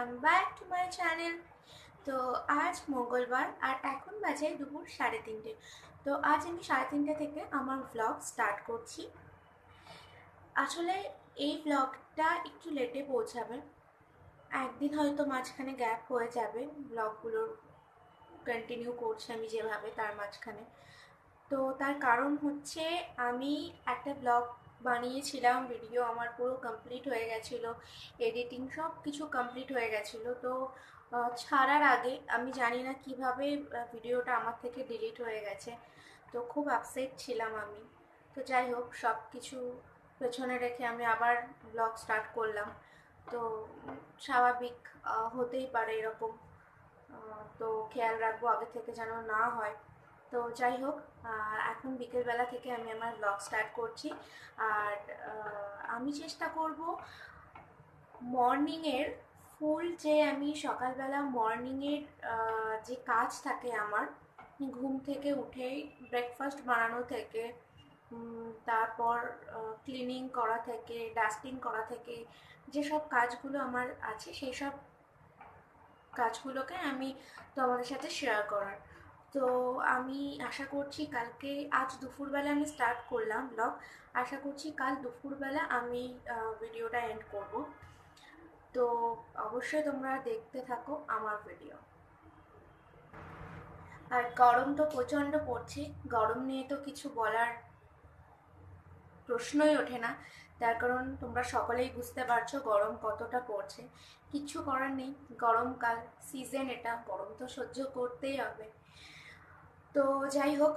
Welcome back to my channel. তো আজ মঙ্গলবার আর এখন বাজে দুপুর 3:30। তো আজ আমি 3:30 থেকে আমার ব্লগ স্টার্ট করছি। আসলে এই ব্লগটা একটু লেটে পৌঁছাবে, একদিন হয়তো মাঝখানে গ্যাপ হয়ে যাবে, ব্লগগুলোর কন্টিনিউ করছি আমি যেভাবে তার মাঝখানে। তো তার কারণ হচ্ছে আমি একটা ব্লগ বানিয়েছিলাম, ভিডিও আমার পুরো কমপ্লিট হয়ে গেছিলো, এডিটিং সব কিছু কমপ্লিট হয়ে গেছিলো। তো ছাড়ার আগে আমি জানি না কিভাবে ভিডিওটা আমার থেকে ডিলিট হয়ে গেছে। তো খুব আপসেট ছিলাম আমি। তো যাই হোক, সব কিছু পেছনে রেখে আমি আবার ব্লগ স্টার্ট করলাম। তো স্বাভাবিক, হতেই পারে এরকম। তো খেয়াল রাখবো আগে থেকে যেন না হয়। তো যাই হোক, এখন বিকেলবেলা থেকে আমি আমার ব্লগ স্টার্ট করছি। আর আমি চেষ্টা করব মর্নিংয়ের ফুল, যে আমি সকালবেলা মর্নিংয়ের যে কাজ থাকে আমার, ঘুম থেকে উঠেই ব্রেকফাস্ট বানানো থেকে, তারপর ক্লিনিং করা থেকে, ডাস্টিং করা থেকে, যেসব কাজগুলো আমার আছে সেই সব কাজগুলোকে আমি তোমাদের সাথে শেয়ার করার। তো আমি আশা করছি কালকে, আজ দুপুরবেলা আমি স্টার্ট করলাম ব্লগ, আশা করছি কাল দুপুরবেলা আমি ভিডিওটা এন্ড করব। তো অবশ্যই তোমরা দেখতে থাকো আমার ভিডিও। আর গরম তো প্রচণ্ড পড়ছে, গরম নিয়ে তো কিছু বলার প্রশ্নই ওঠে না। তার কারণ তোমরা সকলেই বুঝতে পারছো গরম কতটা পড়ছে। কিচ্ছু করার নেই, গরমকাল, সিজন এটা, গরম তো সহ্য করতেই হবে। তো যাই হোক,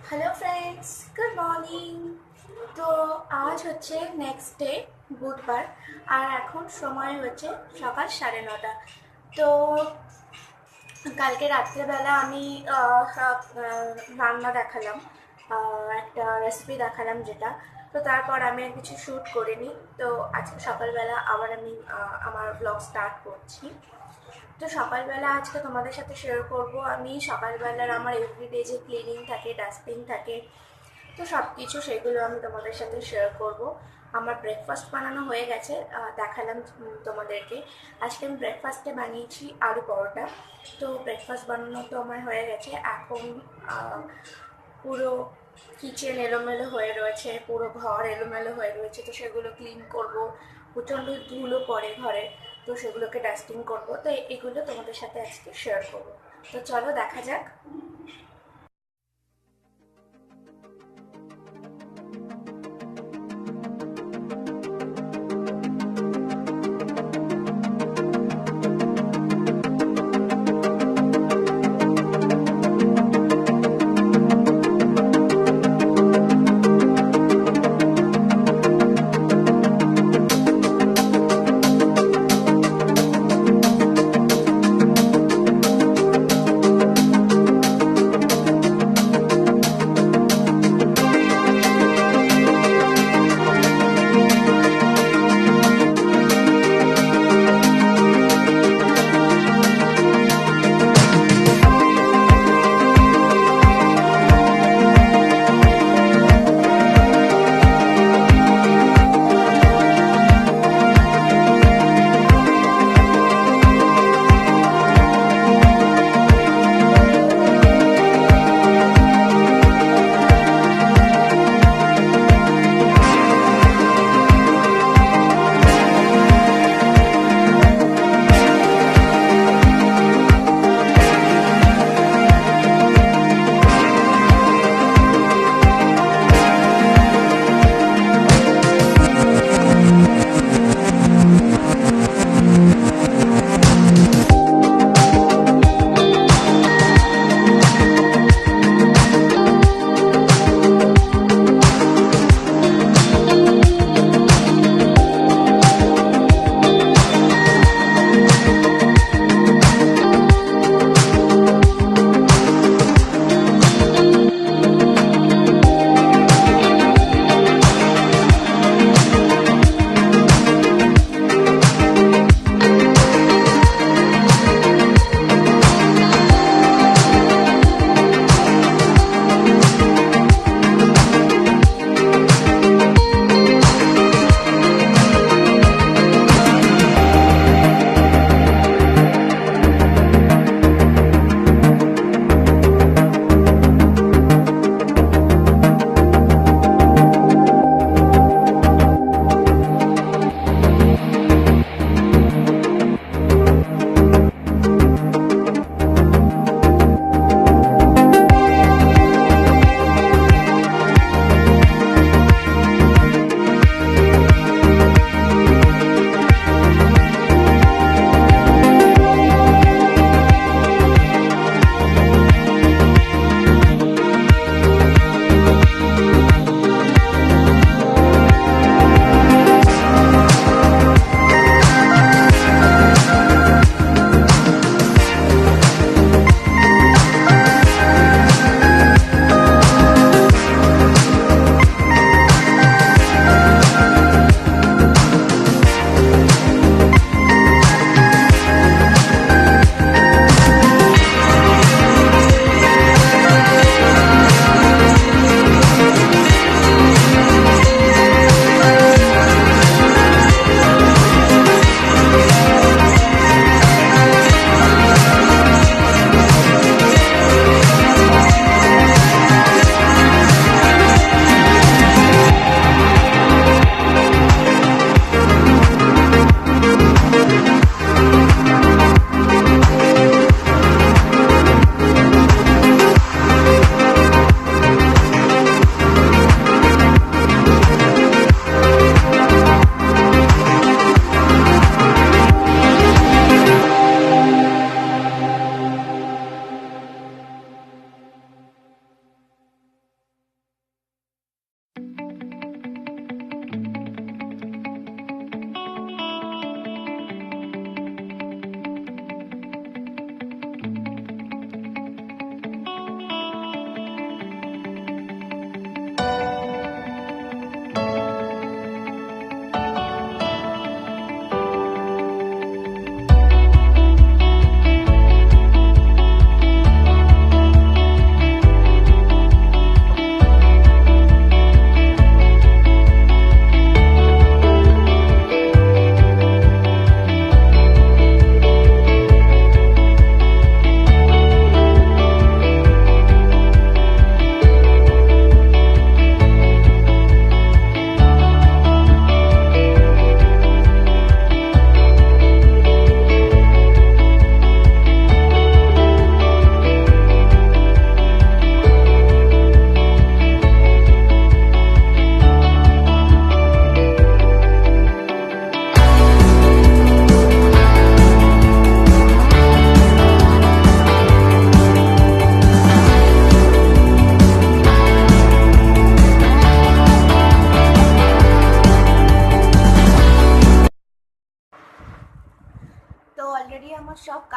হ্যালো ফ্রেন্ডস, গুড মর্নিং। তো আজ হচ্ছে নেক্সট ডে, বুধবার, আর এখন সময় হচ্ছে সকাল 9:30। তো কালকে রাত্রেবেলা আমি রান্না দেখালাম, একটা রেসিপি দেখালাম যেটা। তো তারপর আমি আর কিছু শ্যুট করিনি। তো আজকে সকালবেলা আবার আমি আমার ব্লগ স্টার্ট করছি। তো সকালবেলা আজকে তোমাদের সাথে শেয়ার করব আমি সকালবেলার আমার এভরিডে যে ক্লিনিং থাকে, ডাস্টিং থাকে, তো সব কিছু সেগুলো আমি তোমাদের সাথে শেয়ার করব। আমার ব্রেকফাস্ট বানানো হয়ে গেছে, দেখালাম তোমাদেরকে। আজকে আমি ব্রেকফাস্টে বানিয়েছি আলু পরোটা। তো ব্রেকফাস্ট বানানো তো আমার হয়ে গেছে। এখন পুরো কিচেন এলোমেলো হয়ে রয়েছে, পুরো ঘর এলোমেলো হয়ে রয়েছে, তো সেগুলো ক্লিন করব, প্রচণ্ড ধুলো পড়ে ঘরে, তো সেগুলোকে ডাস্টিং করবো, তো এগুলো তোমাদের সাথে আজকে শেয়ার করবো। তো চলো দেখা যাক।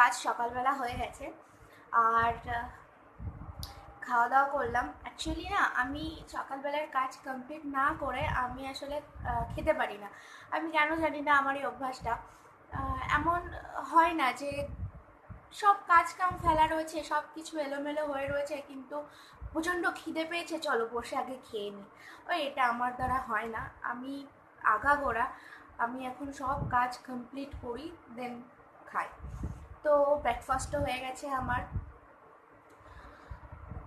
কাজ সকালবেলা হয়ে গেছে, আর খাওয়া দাওয়া করলাম। অ্যাকচুয়ালি না, আমি সকালবেলার কাজ কমপ্লিট না করে আমি আসলে খেতে পারি না। আমি কেন জানি না, আমার এই অভ্যাসটা এমন হয় না যে সব কাজ কাম ফেলা রয়েছে, সব কিছু এলোমেলো হয়ে রয়েছে, কিন্তু প্রচণ্ড খিদে পেয়েছে, চলো বসে আগে খেয়ে নিই। এটা আমার দ্বারা হয় না। আমি আগাগোড়া আমি এখন সব কাজ কমপ্লিট করি, দেন খাই। তো ব্রেকফাস্টও হয়ে গেছে আমার।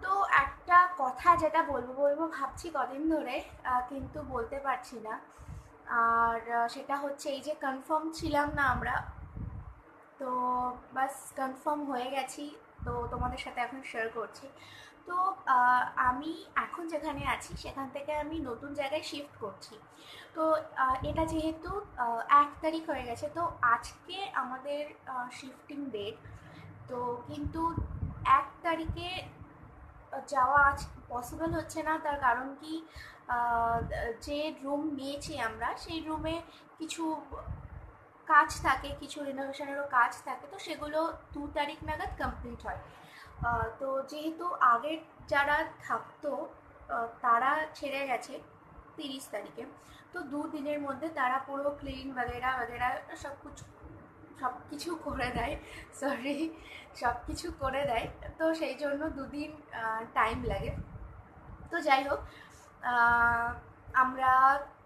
তো একটা কথা যেটা বলবো বলবো ভাবছি কদিন ধরে, কিন্তু বলতে পারছি না। আর সেটা হচ্ছে, এই যে কনফার্ম ছিলাম না আমরা, তো বাস কনফার্ম হয়ে গেছি। তো তোমাদের সাথে এখন শেয়ার করছি। তো আমি এখন যেখানে আছি সেখান থেকে আমি নতুন জায়গায় শিফট করছি। তো এটা যেহেতু 1 তারিখ হয়ে গেছে, তো আজকে আমাদের শিফটিং ডেট। তো কিন্তু 1 তারিখে যাওয়া আজ পসিবল হচ্ছে না। তার কারণ কি, যে রুম নিয়েছি আমরা, সেই রুমে কিছু কাজ থাকে, কিছু রিনোভেশনেরও কাজ থাকে, তো সেগুলো 2 তারিখ নাগাদ কমপ্লিট হয়। তো যেহেতু আগের যারা থাকতো তারা ছেড়ে গেছে 30 তারিখে, তো 2 দিনের মধ্যে তারা পুরো ক্লিন বাগেরা বাগেরা সব কিছু করে দেয়। সরি, সব কিছু করে দেয়। তো সেই জন্য 2 দিন টাইম লাগে। তো যাই হোক, আমরা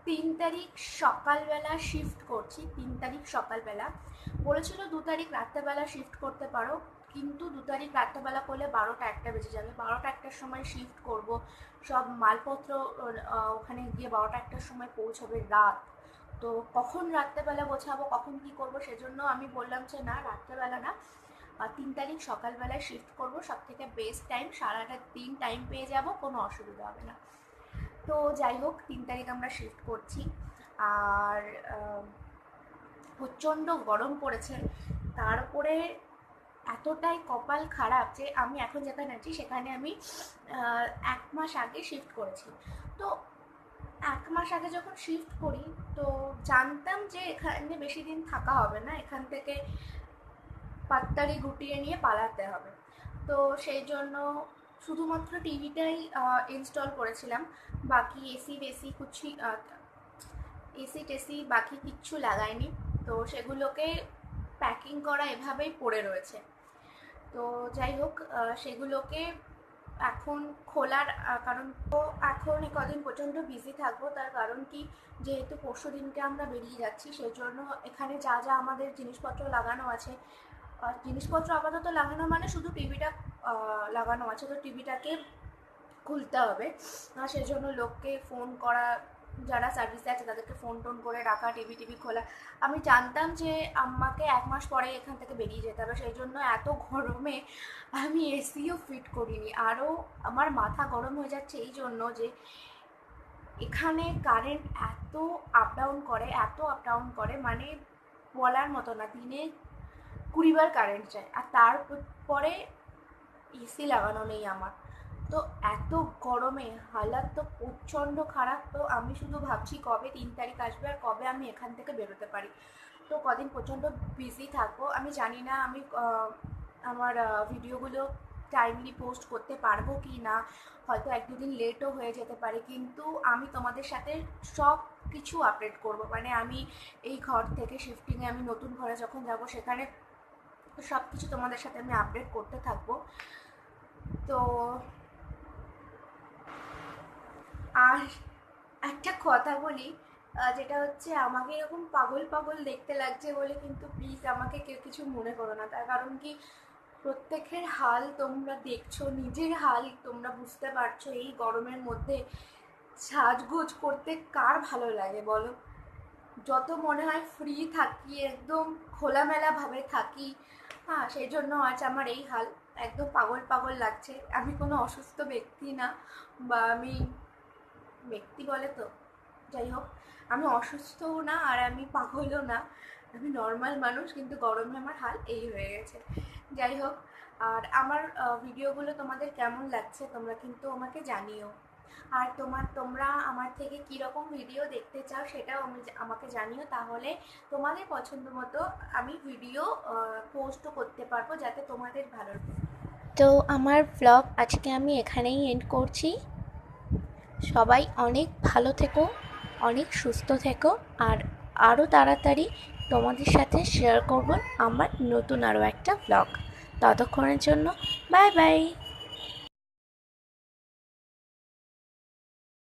3 তারিখ সকালবেলা শিফট করছি। 3 তারিখ সকালবেলা বলেছিল 2 তারিখ রাত্রেবেলা শিফট করতে পারো, কিন্তু 2 তারিখ রাত্রেবেলা করলে 12টা 1টা বেজে যাবে। 12টা 1টার সময় শিফট করব, সব মালপত্র ওখানে গিয়ে 12টা 1টার সময় পৌঁছবে রাত। তো কখন রাত্রেবেলা গোছাবো, কখন কী করবো, সেজন্য আমি বললাম যে না, রাত্রেবেলা না, 3 তারিখ সকালবেলায় শিফট করবো। সব থেকে বেস্ট টাইম, সারাটা দিন টাইম পেয়ে যাব, কোনো অসুবিধা হবে না। তো যাই হোক, 3 তারিখ আমরা শিফট করছি। আর প্রচণ্ড গরম পড়েছে। তারপরে এতটাই কপাল খারাপ যে আমি এখন যেখানে আছি সেখানে আমি 1 মাস আগে শিফট করেছি। তো 1 মাস আগে যখন শিফট করি, তো জানতাম যে এখানে বেশি দিন থাকা হবে না, এখান থেকে পাত্তারি গুটিয়ে নিয়ে পালাতে হবে। তো সেই জন্য শুধুমাত্র টিভিটাই ইনস্টল করেছিলাম, বাকি এসি বেসি কুচি এসি টেসি বাকি কিচ্ছু লাগাইনি। তো সেগুলোকে প্যাকিং করা এভাবেই পড়ে রয়েছে। তো যাই হোক, সেগুলোকে এখন খোলার কারণ, তো এখন কদিন প্রচণ্ড বিজি থাকবো। তার কারণ কি, যেহেতু পরশু দিনকে আমরা বেরিয়ে যাচ্ছি, সেই জন্য এখানে যা যা আমাদের জিনিসপত্র লাগানো আছে, জিনিসপত্র আপাতত লাগানো মানে শুধু টিভিটা লাগানো আছে, তো টিভিটাকে খুলতে হবে। সেই জন্য লোককে ফোন করা, যারা সার্ভিসে আছে তাদেরকে ফোন টোন করে ডাকা, টিভি খোলা। আমি জানতাম যে আমাকে 1 মাস পরে এখান থেকে বেরিয়ে যেতে হবে, সেই জন্য এত গরমে আমি এসিও ফিট করিনি। আরও আমার মাথা গরম হয়ে যাচ্ছে এই জন্য যে এখানে কারেন্ট এত আপ ডাউন করে, মানে বলার মতো না। দিনে 20 বার কারেন্ট যায়, আর তারপরে এসি লাগানো নেই আমার। তো এত গরমে হালাত তো প্রচণ্ড খারাপ। তো আমি শুধু ভাবছি কবে 3 তারিখ আসবে আর কবে আমি এখান থেকে বেরোতে পারি। তো কদিন প্রচণ্ড বিজি থাকবো। আমি জানি না আমি আমার ভিডিওগুলো টাইমলি পোস্ট করতে পারবো কি না, হয়তো 1-2 দিন লেটও হয়ে যেতে পারে, কিন্তু আমি তোমাদের সাথে সব কিছু আপডেট করব। মানে আমি এই ঘর থেকে শিফটিংয়ে, আমি নতুন ঘরে যখন যাব সেখানে সব কিছু তোমাদের সাথে আমি আপডেট করতে থাকবো। তো আর একটা কথা বলি, যেটা হচ্ছে, আমাকে এরকম পাগল পাগল দেখতে লাগছে বলে কিন্তু প্লিজ আমাকে কেউ কিছু মনে করো না। তার কারণ কি, প্রত্যেকের হাল তোমরা দেখছো, নিজের হাল তোমরা বুঝতে পারছো। এই গরমের মধ্যে সাজগোজ করতে কার ভালো লাগে বলো? যত মনে হয় ফ্রি থাকি, একদম খোলামেলাভাবে থাকি। হ্যাঁ, সেই জন্য আজ আমার এই হাল, একদম পাগল পাগল লাগছে। আমি কোনো অসুস্থ ব্যক্তি না, বা আমি ব্যক্তি বলে তো, যাই হোক, আমি অসুস্থও না আর আমি পাগলও না, আমি নর্মাল মানুষ, কিন্তু গরমে আমার হাল এই হয়ে গেছে। যাই হোক, আর আমার ভিডিওগুলো তোমাদের কেমন লাগছে তোমরা কিন্তু আমাকে জানিও। আর তোমরা আমার থেকে কীরকম ভিডিও দেখতে চাও সেটাও আমাকে জানিও, তাহলে তোমাদের পছন্দ মতো আমি ভিডিও পোস্টও করতে পারবো যাতে তোমাদের ভালো লাগে। তো আমার ব্লগ আজকে আমি এখানেই এন্ড করছি। সবাই অনেক ভালো থেকো, অনেক সুস্থ থেকো, আর আরও তাড়াতাড়ি তোমাদের সাথে শেয়ার করব আমার নতুন আরও একটা ব্লগ। ততক্ষণের জন্য বাই বাই।